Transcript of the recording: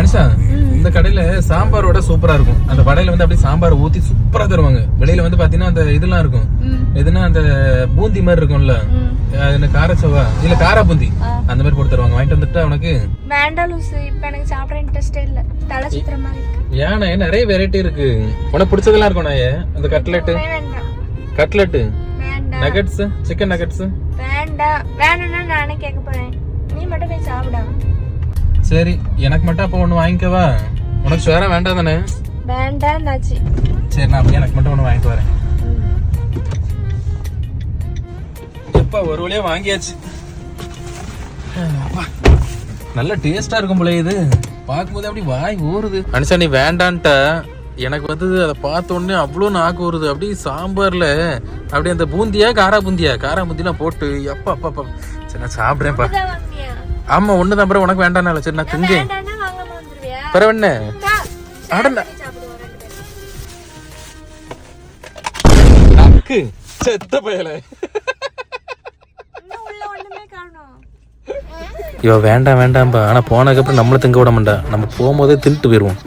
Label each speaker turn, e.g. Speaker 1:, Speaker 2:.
Speaker 1: அனிஷா, இந்த கடையில சாம்பாரோட சூப்பரா இருக்கும். அந்த வடையில வந்து அப்படியே சாம்பார் ஊத்தி சூப்பரா தருவாங்க. வெளியில வந்து பாத்தீங்கன்னா அந்த இதெல்லாம் இருக்கும், எதுனா அந்த பூந்தி மாதிரி இருக்கும்ல, என்ன காரச்சவா இல்ல காரா பூந்தி அந்த மாதிரி போட்டு தருவாங்க. வாங்கிட்டு வந்துட்டா உனக்கு
Speaker 2: வேண்டாம் லூசு, இப்ப எனக்கு சாப்பிட இன்ட்ரெஸ்டே இல்ல. தலை சுத்துற மாதிரி இருக்கு.
Speaker 1: ஏன்னா நிறைய வெரைட்டி இருக்கு. உனக்கு பிடிச்சதெல்லாம் இருக்கும். அந்த cutlet cutlet nuggets, chicken nuggets
Speaker 2: வேண்டாம். வேணும்னா நானே கேட்க போறேன், நீ மட்டும் போய் சாப்பிடா.
Speaker 1: சரி, எனக்கு மட்டும் அப்ப ஒண்ணு வாங்கிக்கவா? உனக்கு வேற வேண்டாம் தானே?
Speaker 2: வேண்டாம் நாச்சி.
Speaker 1: சரி, நான் அப்படியே எனக்கு மட்டும் ஒண்ணு வாங்கிட்டு வரேன். எப்ப ஒரு வழியா வாங்கியாச்சு. நல்ல டேஸ்டா இருக்கும் போல. இது பார்க்கும்போது அப்படி வாய் ஊறுது. அனிஷா, நீ வேண்டான்ட்ட எனக்கு வந்து அதை பார்த்த உடனே அவ்வளோ நாக்கு ஊறுது. அப்படி சாம்பார்ல அப்படி அந்த பூந்தியா காரா பூந்திலாம் போட்டு அப்பா அப்பா அப்பா. சரி, நான் சாப்பிட்றேன்ப்பா. ஆமா, ஒண்ணுதான். அப்புறம் உனக்கு வேண்டாம். சரி, நான் திங்க பரவண்ண அடல நக்கு செத்த பயல. இவ வேண்டாம்பா. ஆனா போனதுக்கு அப்புறம் நம்மள திங்க விட மாட்டா. நம்ம போகும்போதே தின்ட்டு போயிருவோம்.